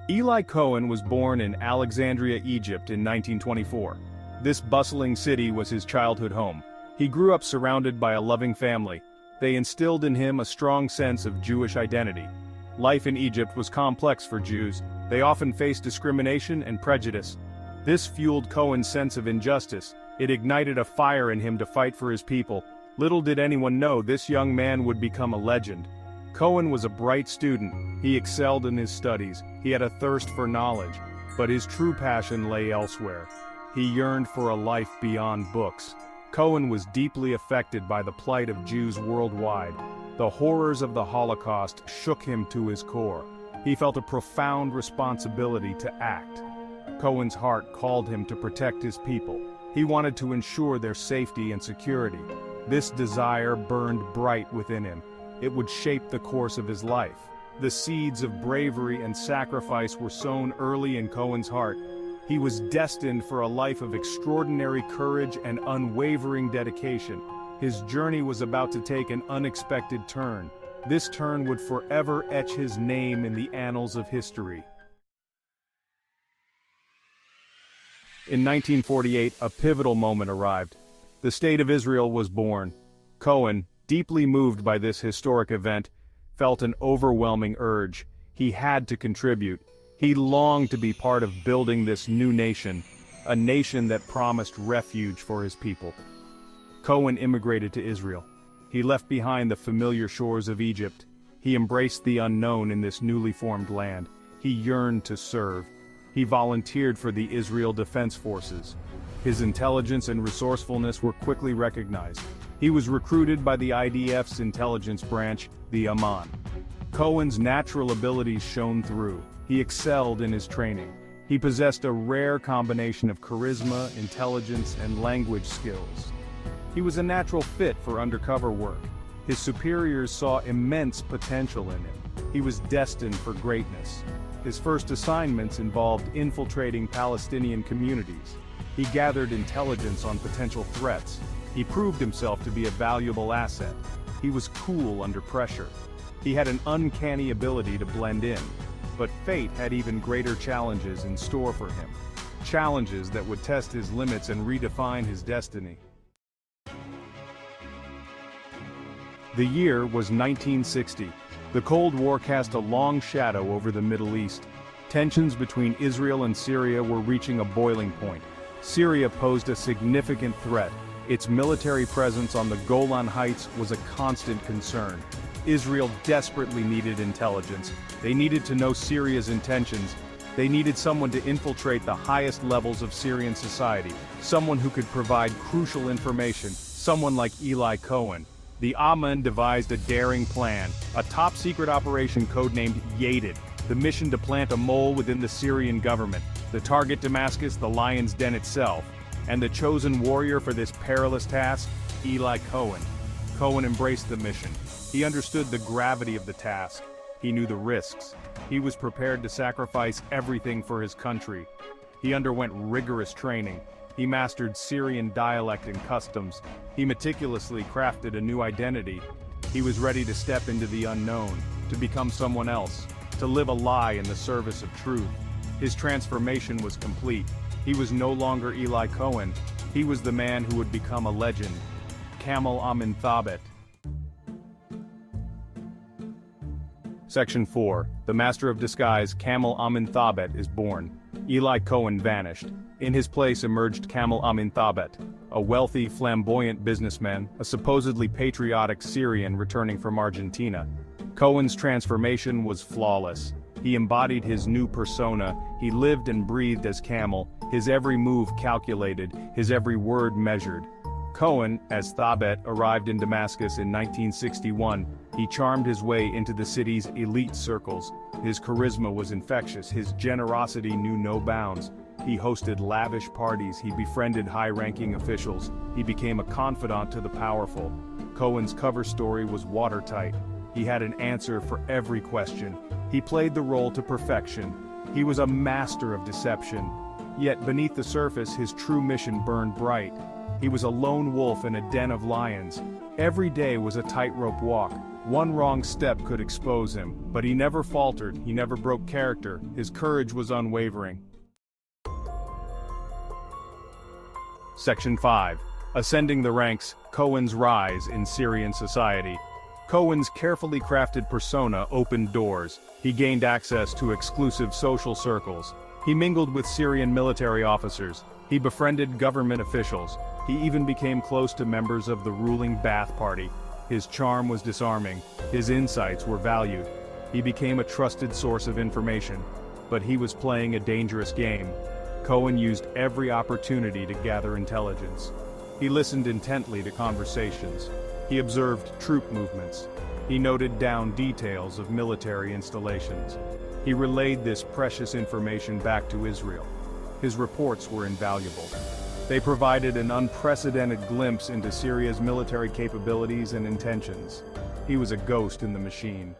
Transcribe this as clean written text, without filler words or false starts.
Eli Cohen was born in Alexandria, Egypt in 1924. This bustling city was his childhood home. He grew up surrounded by a loving family. They instilled in him a strong sense of Jewish identity. Life in Egypt was complex for Jews. They often faced discrimination and prejudice. This fueled Cohen's sense of injustice. It ignited a fire in him to fight for his people. Little did anyone know this young man would become a legend. Cohen was a bright student. He excelled in his studies. He had a thirst for knowledge. But his true passion lay elsewhere. He yearned for a life beyond books. Cohen was deeply affected by the plight of Jews worldwide. The horrors of the Holocaust shook him to his core. He felt a profound responsibility to act. Cohen's heart called him to protect his people. He wanted to ensure their safety and security. This desire burned bright within him. It would shape the course of his life. The seeds of bravery and sacrifice were sown early in Cohen's heart. He was destined for a life of extraordinary courage and unwavering dedication. His journey was about to take an unexpected turn. This turn would forever etch his name in the annals of history. In 1948, a pivotal moment arrived. The State of Israel was born. Cohen, deeply moved by this historic event, felt an overwhelming urge. He had to contribute. He longed to be part of building this new nation, a nation that promised refuge for his people. Cohen immigrated to Israel. He left behind the familiar shores of Egypt. He embraced the unknown in this newly formed land. He yearned to serve. He volunteered for the Israel Defense Forces. His intelligence and resourcefulness were quickly recognized. He was recruited by the IDF's intelligence branch, the Amman. Cohen's natural abilities shone through. He excelled in his training. He possessed a rare combination of charisma, intelligence, and language skills. He was a natural fit for undercover work. His superiors saw immense potential in him. He was destined for greatness. His first assignments involved infiltrating Palestinian communities. He gathered intelligence on potential threats. He proved himself to be a valuable asset. He was cool under pressure. He had an uncanny ability to blend in. But fate had even greater challenges in store for him. Challenges that would test his limits and redefine his destiny. The year was 1960. The Cold War cast a long shadow over the Middle East. Tensions between Israel and Syria were reaching a boiling point. Syria posed a significant threat. Its military presence on the Golan Heights was a constant concern. Israel desperately needed intelligence. They needed to know Syria's intentions. They needed someone to infiltrate the highest levels of Syrian society, someone who could provide crucial information, someone like Eli Cohen. The Amman devised a daring plan, a top-secret operation codenamed Yadid, the mission to plant a mole within the Syrian government, the target Damascus, the lion's den itself, and the chosen warrior for this perilous task, Eli Cohen. Cohen embraced the mission. He understood the gravity of the task. He knew the risks. He was prepared to sacrifice everything for his country. He underwent rigorous training. He mastered Syrian dialect and customs. He meticulously crafted a new identity. He was ready to step into the unknown, to become someone else, to live a lie in the service of truth. His transformation was complete. He was no longer Eli Cohen. He was the man who would become a legend. Kamel Amin Thabet. Section 4. The Master of Disguise, Kamel Amin Thabet, is born. Eli Cohen vanished. In his place emerged Kamel Amin Thabet, a wealthy, flamboyant businessman, a supposedly patriotic Syrian returning from Argentina. Cohen's transformation was flawless. He embodied his new persona. He lived and breathed as Kamel, his every move calculated, his every word measured. Cohen, as Thabet, arrived in Damascus in 1961. He charmed his way into the city's elite circles. His charisma was infectious. His generosity knew no bounds. He hosted lavish parties. He befriended high-ranking officials. He became a confidant to the powerful. Cohen's cover story was watertight. He had an answer for every question. He played the role to perfection. He was a master of deception. Yet beneath the surface, his true mission burned bright. He was a lone wolf in a den of lions. Every day was a tightrope walk. One wrong step could expose him, but he never faltered, he never broke character, his courage was unwavering. Section 5. Ascending the ranks, Cohen's rise in Syrian society. Cohen's carefully crafted persona opened doors. He gained access to exclusive social circles. He mingled with Syrian military officers. He befriended government officials. He even became close to members of the ruling Ba'ath Party. His charm was disarming. His insights were valued. He became a trusted source of information. But he was playing a dangerous game. Cohen used every opportunity to gather intelligence. He listened intently to conversations. He observed troop movements. He noted down details of military installations. He relayed this precious information back to Israel. His reports were invaluable. They provided an unprecedented glimpse into Syria's military capabilities and intentions. He was a ghost in the machine.